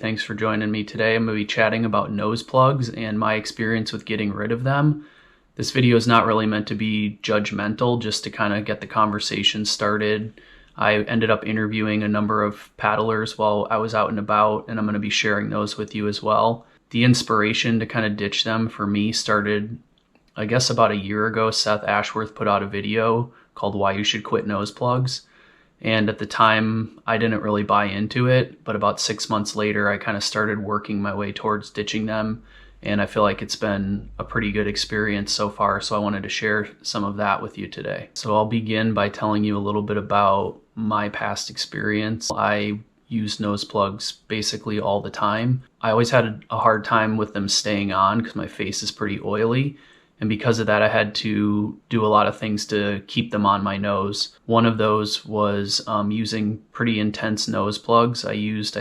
Thanks for joining me today. I'm going to be chatting about nose plugs and my experience with getting rid of them. This video is not really meant to be judgmental, just to kind of get the conversation started. I ended up interviewing a number of paddlers while I was out and about, and I'm going to be sharing those with you as well. The inspiration to kind of ditch them for me started, I guess, about a year ago. Seth Ashworth put out a video called Why You Should Quit Nose Plugs. And at the time, I didn't really buy into it, but about 6 months later, I kind of started working my way towards ditching them. And I feel like it's been a pretty good experience so far, so I wanted to share some of that with you today. So I'll begin by telling you a little bit about my past experience. I use nose plugs basically all the time. I always had a hard time with them staying on because my face is pretty oily. And because of that, I had to do a lot of things to keep them on my nose. One of those was using pretty intense nose plugs. I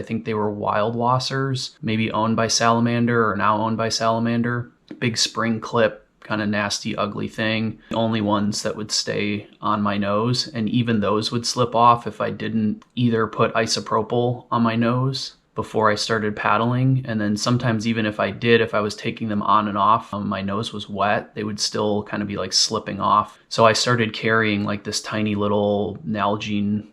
think they were Wild Wassers, maybe owned by Salamander or now owned by Salamander. Big spring clip, kind of nasty, ugly thing. The only ones that would stay on my nose. And even those would slip off if I didn't either put isopropyl on my nose before I started paddling. And then sometimes even if I was taking them on and off, my nose was wet, they would still kind of be like slipping off. So I started carrying like this tiny little Nalgene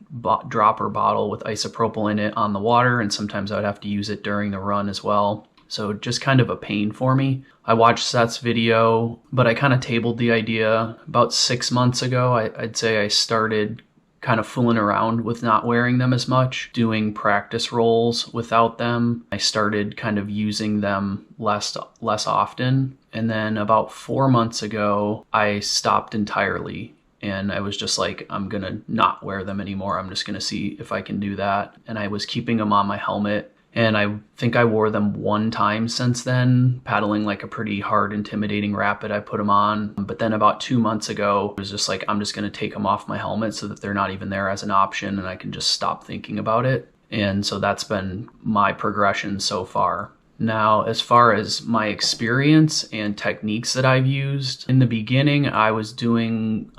dropper bottle with isopropyl in it on the water, and sometimes I would have to use it during the run as well. So just kind of a pain for me. I watched Seth's video, but I kind of tabled the idea about 6 months ago. I'd say I started kind of fooling around with not wearing them as much, doing practice rolls without them. I started kind of using them less often. And then about 4 months ago, I stopped entirely. And I was just like, I'm going to not wear them anymore. I'm just going to see if I can do that. And I was keeping them on my helmet. And I think I wore them one time since then, paddling like a pretty hard, intimidating rapid. I put them on. But then about 2 months ago, it was just like, I'm just going to take them off my helmet so that they're not even there as an option and I can just stop thinking about it. And so that's been my progression so far. Now, as far as my experience and techniques that I've used, in the beginning, I was doing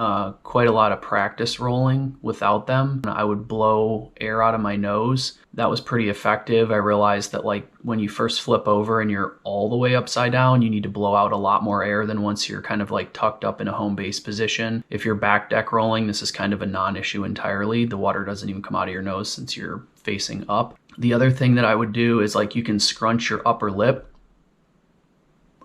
quite a lot of practice rolling without them. I would blow air out of my nose. That was pretty effective. I realized that like when you first flip over and you're all the way upside down, you need to blow out a lot more air than once you're kind of like tucked up in a home base position. If you're back deck rolling, this is kind of a non-issue entirely. The water doesn't even come out of your nose since you're facing up. The other thing that I would do is like you can scrunch your upper lip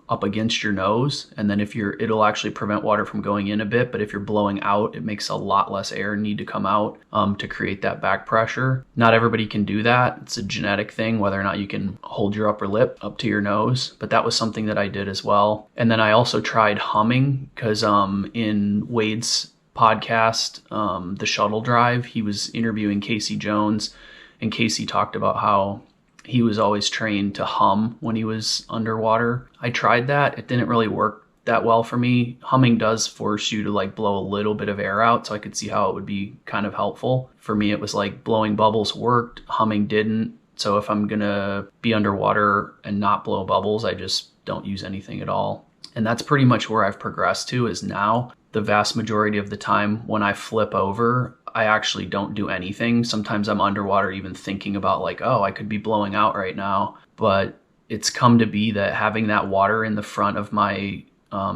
up against your nose, and then it'll actually prevent water from going in a bit, but if you're blowing out, it makes a lot less air need to come out to create that back pressure. Not everybody can do that. It's a genetic thing, whether or not you can hold your upper lip up to your nose, but that was something that I did as well. And then I also tried humming because in Wade's podcast, The Shuttle Drive, he was interviewing Casey Jones, and Casey talked about how he was always trained to hum when he was underwater. I tried that. It didn't really work that well for me. Humming does force you to like blow a little bit of air out, so I could see how it would be kind of helpful. For me, it was like blowing bubbles worked, humming didn't. So if I'm gonna be underwater and not blow bubbles, I just don't use anything at all. And that's pretty much where I've progressed to, is now the vast majority of the time when I flip over, I actually don't do anything. Sometimes I'm underwater even thinking about like, oh, I could be blowing out right now. But it's come to be that having that water in the front of my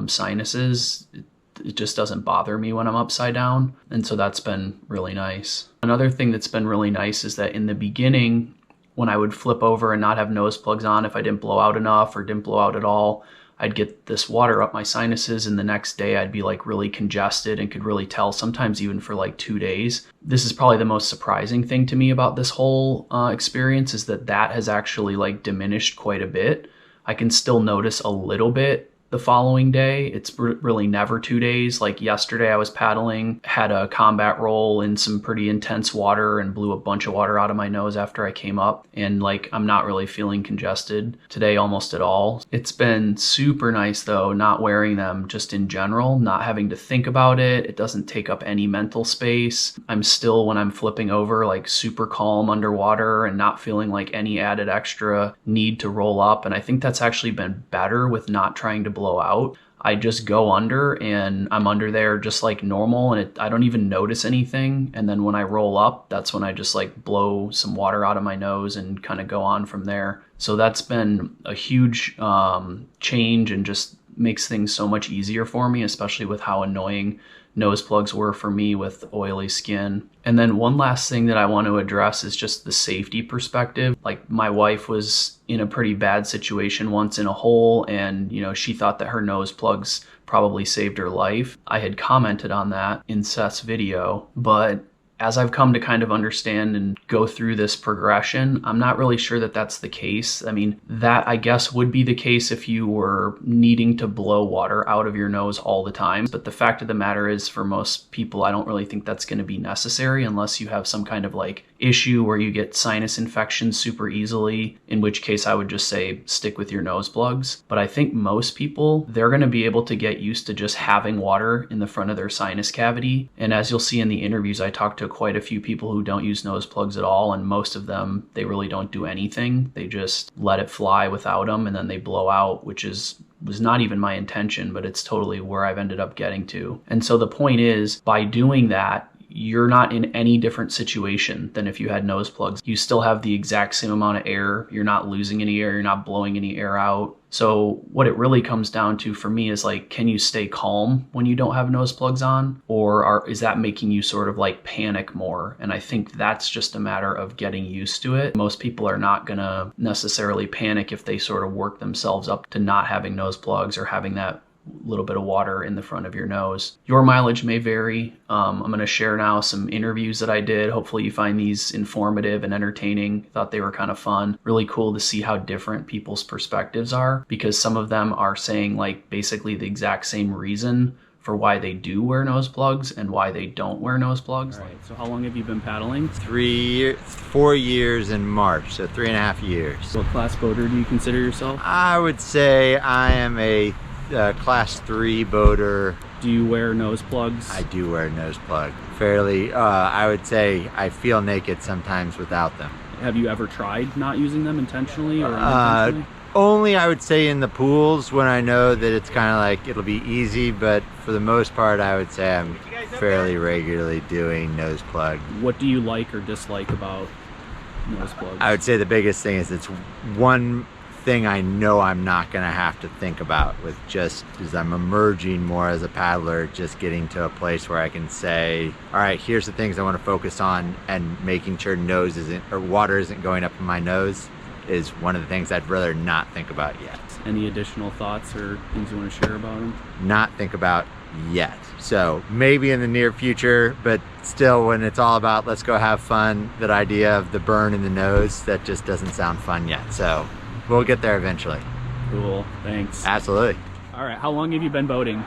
sinuses, it just doesn't bother me when I'm upside down. And so that's been really nice. Another thing that's been really nice is that in the beginning, when I would flip over and not have nose plugs on, if I didn't blow out enough or didn't blow out at all, I'd get this water up my sinuses, and the next day I'd be like really congested and could really tell, sometimes even for like 2 days. This is probably the most surprising thing to me about this whole experience, is that has actually like diminished quite a bit. I can still notice a little bit the following day. It's really never 2 days. Like yesterday I was paddling, had a combat roll in some pretty intense water and blew a bunch of water out of my nose after I came up. And like, I'm not really feeling congested today almost at all. It's been super nice though, not wearing them just in general, not having to think about it. It doesn't take up any mental space. I'm still, when I'm flipping over, like super calm underwater and not feeling like any added extra need to roll up. And I think that's actually been better with not trying to blow out. I just go under and I'm under there just like normal, and I don't even notice anything. And then when I roll up, that's when I just like blow some water out of my nose and kind of go on from there. So that's been a huge change and just makes things so much easier for me, especially with how annoying nose plugs were for me with oily skin. And then one last thing that I want to address is just the safety perspective. Like, my wife was in a pretty bad situation once in a hole, and she thought that her nose plugs probably saved her life. I had commented on that in Seth's video, but as I've come to kind of understand and go through this progression, I'm not really sure that that's the case. I mean, that I guess would be the case if you were needing to blow water out of your nose all the time. But the fact of the matter is, for most people, I don't really think that's going to be necessary unless you have some kind of like issue where you get sinus infections super easily, in which case I would just say stick with your nose plugs. But I think most people, they're going to be able to get used to just having water in the front of their sinus cavity. And as you'll see in the interviews, I talked to quite a few people who don't use nose plugs at all, and most of them, they really don't do anything. They just let it fly without them, and then they blow out, which was not even my intention, but it's totally where I've ended up getting to. And so the point is, by doing that, you're not in any different situation than if you had nose plugs. You still have the exact same amount of air. You're not losing any air. You're not blowing any air out. So what it really comes down to for me is like, can you stay calm when you don't have nose plugs on? Or is that making you sort of like panic more? And I think that's just a matter of getting used to it. Most people are not going to necessarily panic if they sort of work themselves up to not having nose plugs or having that little bit of water in the front of your nose. Your mileage may vary. I'm going to share now some interviews that I did. Hopefully you find these informative and entertaining. Thought they were kind of fun. Really cool to see how different people's perspectives are, because some of them are saying like basically the exact same reason for why they do wear nose plugs and why they don't wear nose plugs. All right, so how long have you been paddling? 4 years in March, so 3.5 years. What class boater do you consider yourself? I would say I am a class 3 boater. Do you wear nose plugs? I do wear nose plug. Fairly, I would say I feel naked sometimes without them. Have you ever tried not using them intentionally or unintentionally? Only, I would say, in the pools when I know that it's kind of like it'll be easy, but for the most part I would say I'm fairly regularly doing nose plug. What do you like or dislike about nose plugs? I would say the biggest thing is it's one thing I know I'm not going to have to think about with just as I'm emerging more as a paddler, just getting to a place where I can say, all right, here's the things I want to focus on, and making sure water isn't going up in my nose is one of the things I'd rather not think about yet. Any additional thoughts or things you want to share about them? Not think about yet. So maybe in the near future, but still, when it's all about let's go have fun, that idea of the burn in the nose, that just doesn't sound fun yet. So we'll get there eventually. Cool, thanks. Absolutely. All right, how long have you been boating?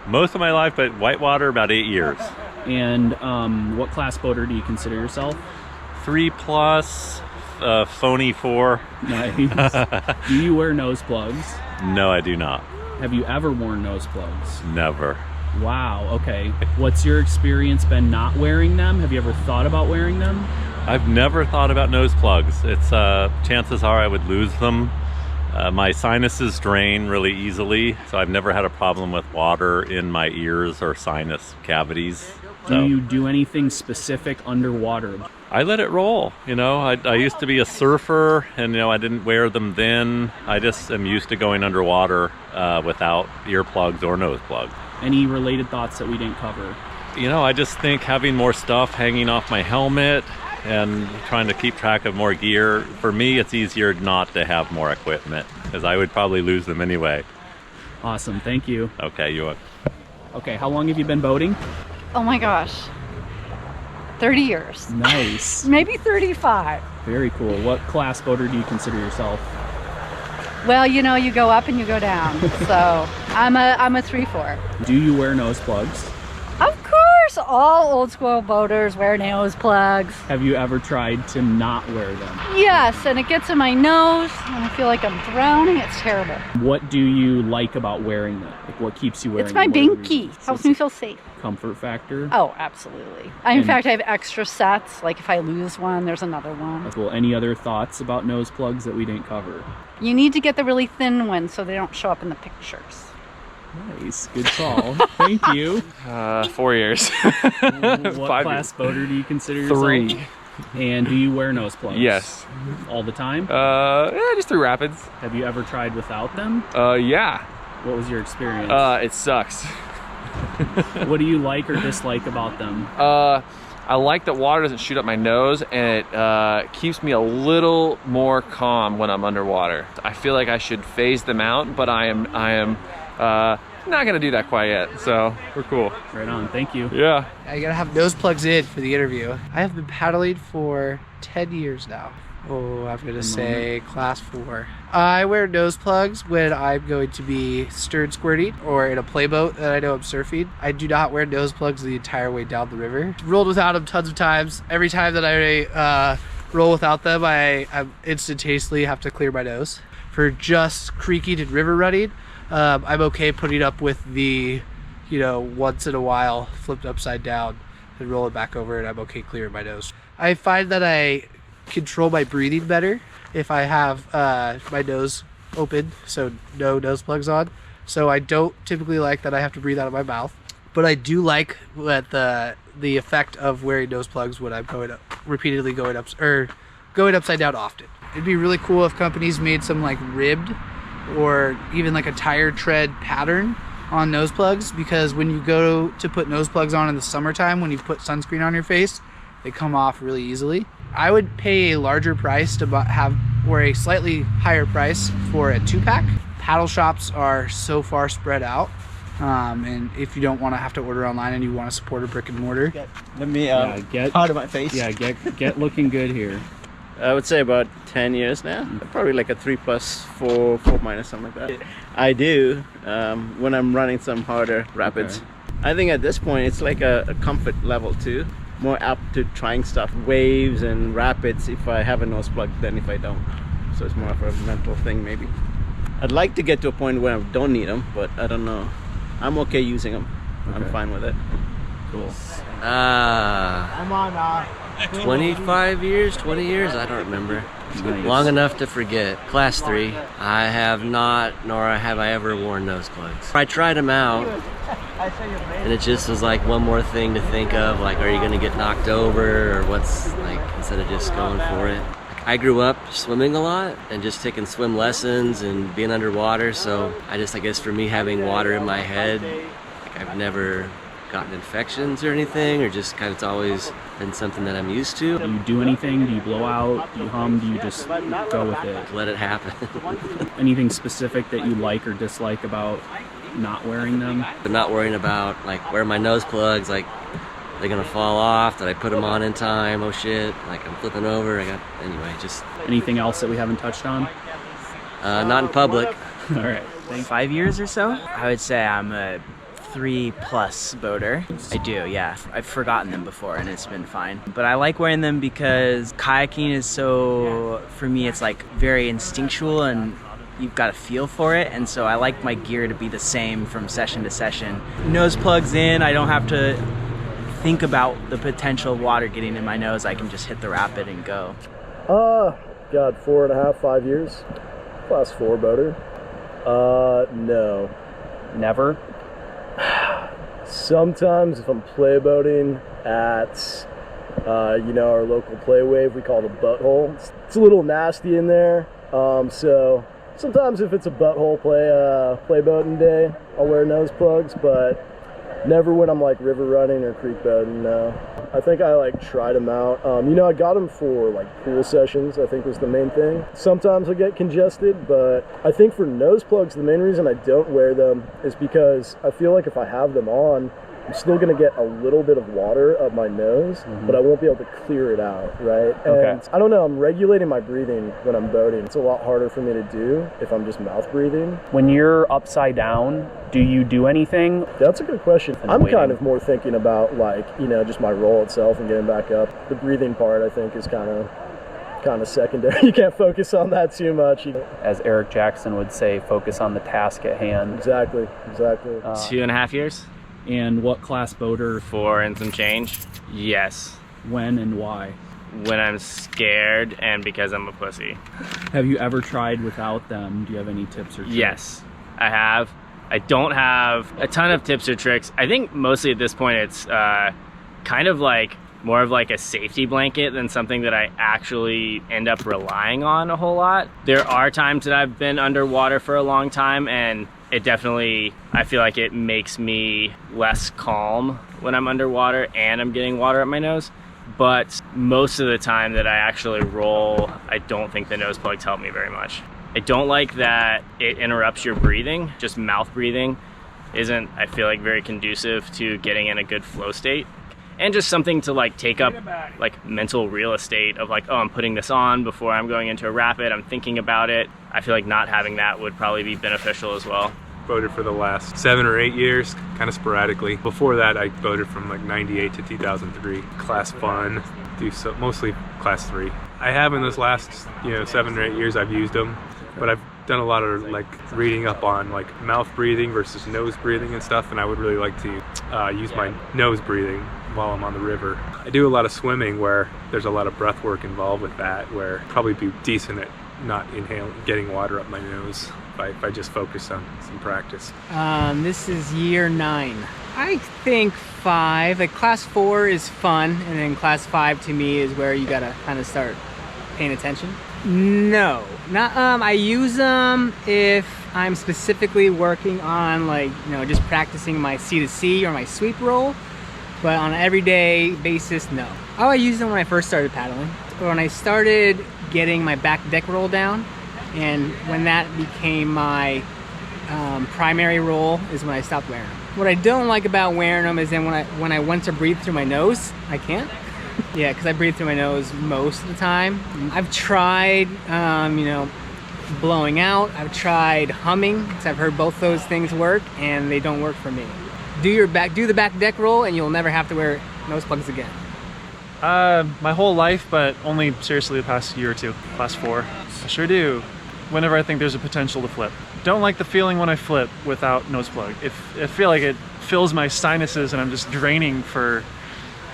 Most of my life, but whitewater about 8 years. And what class boater do you consider yourself? 3+, phony 4. Nice. Do you wear nose plugs? No, I do not. Have you ever worn nose plugs? Never. Wow, okay. What's your experience been not wearing them? Have you ever thought about wearing them? I've never thought about nose plugs. It's chances are I would lose them. My sinuses drain really easily, so I've never had a problem with water in my ears or sinus cavities. Do you do anything specific underwater? I let it roll. I used to be a surfer, and I didn't wear them then. I just am used to going underwater without earplugs or nose plugs. Any related thoughts that we didn't cover? I just think having more stuff hanging off my helmet and trying to keep track of more gear, for me it's easier not to have more equipment, because I would probably lose them anyway. Awesome, thank you. Okay, you are. Okay, how long have you been boating? Oh my gosh, 30 years. Nice. Maybe 35. Very cool. What class boater do you consider yourself? Well, you go up and you go down. So I'm a 3-4. Do you wear nose plugs? Of course, all old school boaters wear nose plugs. Have you ever tried to not wear them? Yes, and it gets in my nose and I feel like I'm drowning. It's terrible. What do you like about wearing them? Like what keeps you wearing It's my them? What are the binky. reasons? Helps me feel safe. Comfort factor? Oh, absolutely. In fact, I have extra sets. Like if I lose one, there's another one. Well, any other thoughts about nose plugs that we didn't cover? You need to get the really thin ones so they don't show up in the pictures. Nice, good call. Thank you. 4 years. What class boater do you consider yourself? 3. And do you wear nose plugs? Yes. All the time? Yeah, just through rapids. Have you ever tried without them? Yeah. What was your experience? It sucks. What do you like or dislike about them? I like that water doesn't shoot up my nose, and it keeps me a little more calm when I'm underwater. I feel like I should phase them out, but I am not gonna do that quite yet. So we're cool. Right on. Thank you. Yeah. I gotta have nose plugs in for the interview. I have been paddling for 10 years now. Oh, I'm gonna say class 4. I wear nose plugs when I'm going to be stern squirting or in a playboat that I know I'm surfing. I do not wear nose plugs the entire way down the river. Rolled without them tons of times. Every time that I roll without them, I instantaneously have to clear my nose. For just creaking and river running, I'm okay putting up with the, once in a while flipped upside down and roll it back over, and I'm okay clearing my nose. I find that I control my breathing better if I have my nose open, so no nose plugs on. So I don't typically like that I have to breathe out of my mouth, but I do like what the effect of wearing nose plugs when I'm repeatedly going upside down often. It'd be really cool if companies made some like ribbed or even like a tire tread pattern on nose plugs, because when you go to put nose plugs on in the summertime, when you put sunscreen on your face, they come off really easily. I would pay a larger price to or a slightly higher price for a 2-pack. Paddle shops are so far spread out, and if you don't want to have to order online and you want to support a brick and mortar, Let me get out of my face. Yeah, get looking good here. I would say about 10 years now. Probably like a 3 plus 4, 4 minus, something like that. I do when I'm running some harder rapids. Okay. I think at this point it's like a comfort level too. More apt to trying stuff, waves and rapids if I have a nose plug than if I don't. So it's more of a mental thing maybe. I'd like to get to a point where I don't need them, but I don't know. I'm okay using them. Okay. I'm fine with it. Cool. I'm on 25 years, 20 years, I don't remember. Nice. Long enough to forget. Class 3, I have not, nor have I ever worn nose plugs. I tried them out, and it just was like one more thing to think of, like, are you gonna get knocked over, or what's, like, instead of just going for it. I grew up swimming a lot, and just taking swim lessons and being underwater, so I guess for me having water in my head, like, I've never gotten infections or anything, or just kind of it's always been something that I'm used to. Do you do anything? Do you blow out? Do you hum? Do you just go with it? Let it happen. Anything specific that you like or dislike about not wearing them? But not worrying about, like, where are my nose plugs, like, they're gonna fall off, did I put them on in time, oh shit, like I'm flipping over, anyway, just... Anything else that we haven't touched on? Not in public. All right, thanks. 5 years or so. I would say I'm a 3+ boater. I do, yeah. I've forgotten them before and it's been fine. But I like wearing them because kayaking is so, for me, it's like very instinctual and you've got a feel for it, and so I like my gear to be the same from session to session. Nose plugs in, I don't have to think about the potential water getting in my nose. I can just hit the rapid and go. God, 4.5, 5 years. Class 4 boater. No. Never? Sometimes if I'm playboating at, our local play wave, we call it a butthole. It's a little nasty in there. So sometimes if it's a butthole playboating day, I'll wear nose plugs, but never when I'm like river running or creek boating, no. I think I tried them out. I got them for pool sessions, I think was the main thing. Sometimes I get congested, but I think for nose plugs, the main reason I don't wear them is because I feel like if I have them on, I'm still going to get a little bit of water up my nose, but I won't be able to clear it out, right? And I don't know, I'm regulating my breathing when I'm boating. It's a lot harder for me to do if I'm just mouth breathing. When you're upside down, do you do anything? That's a good question. I'm kind of more thinking about like, you know, just my roll itself and getting back up. The breathing part, I think, is kind of secondary. You can't focus on that too much. As Eric Jackson would say, focus on the task at hand. Exactly. 2.5 years. And what class boater? 4 and some change. Yes. When and why? When I'm scared and because I'm a pussy. Have you ever tried without them? Do you have any tips or tricks? Yes, I have. I don't have a ton of tips or tricks. I think mostly at this point it's kind of like more of like a safety blanket than something that I actually end up relying on a whole lot. There are times that I've been underwater for a long time, and it definitely, I feel like it makes me less calm when I'm underwater and I'm getting water up my nose. But most of the time that I actually roll, I don't think the nose plugs help me very much. I don't like that it interrupts your breathing. Just mouth breathing isn't, I feel like, very conducive to getting in a good flow state. And just something to like take up like mental real estate of like, oh, I'm putting this on before I'm going into a rapid, I'm thinking about it. I feel like not having that would probably be beneficial as well. Boated for the last 7 or 8 years, kind of sporadically. Before that, I boated from like 98 to 2003. Class fun, mostly class 3. I have in those last 7 or 8 years I've used them, but I've done a lot of like reading up on like mouth breathing versus nose breathing and stuff, and I would really like to use my nose breathing while I'm on the river. I do a lot of swimming where there's a lot of breath work involved with that, where I'd probably be decent at not inhaling, getting water up my nose if I just focus on some practice. This is year 9. I think 5. Like class 4 is fun, and then class 5 to me is where you gotta kind of start paying attention. No, not. I use them if I'm specifically working on like just practicing my C2C or my sweep roll. But on an everyday basis, no. Oh, I used them when I first started paddling. When I started getting my back deck roll down, and when that became my primary roll is when I stopped wearing them. What I don't like about wearing them is then when I want to breathe through my nose, I can't. Yeah, because I breathe through my nose most of the time. I've tried, blowing out. I've tried humming, because I've heard both those things work, and they don't work for me. Do the back deck roll, and you'll never have to wear nose plugs again. My whole life, but only seriously the past year or two. Class 4. I sure do. Whenever I think there's a potential to flip. Don't like the feeling when I flip without nose plug. I feel like it fills my sinuses and I'm just draining for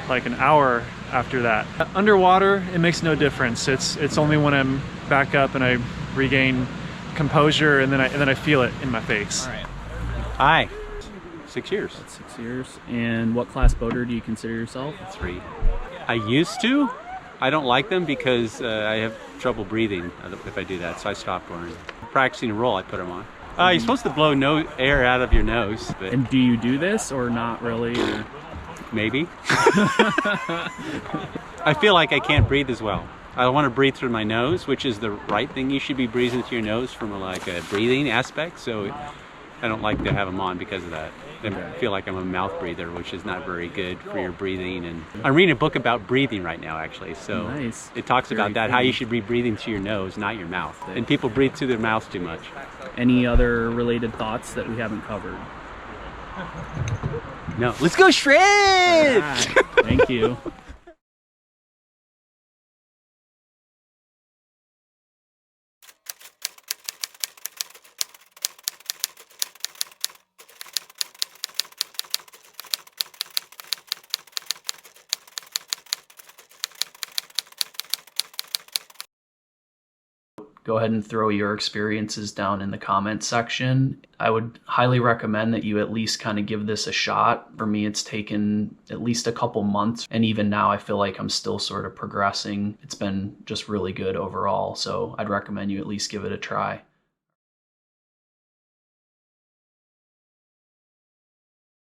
like an hour after that. Underwater, it makes no difference. It's only when I'm back up and I regain composure and then I feel it in my face. All right. Hi. 6 years. 6 years. And what class boater do you consider yourself? 3. I used to. I don't like them because I have trouble breathing if I do that, so I stopped wearing them. Practicing a roll, I put them on. You're supposed to blow air out of your nose. But and do you do this or not really? Or? Maybe. I feel like I can't breathe as well. I want to breathe through my nose, which is the right thing. You should be breathing through your nose from like a breathing aspect, so I don't like to have them on because of that. I feel like I'm a mouth breather, which is not very good for your breathing. And I'm reading a book about breathing right now, actually. So nice. It talks about that, how you should be breathing through your nose, not your mouth. And people breathe through their mouths too much. Any other related thoughts that we haven't covered? No. Let's go shred! Right. Thank you. Go ahead and throw your experiences down in the comments section. I would highly recommend that you at least kind of give this a shot. For me, it's taken at least a couple months, and even now I feel like I'm still sort of progressing. It's been just really good overall, so I'd recommend you at least give it a try.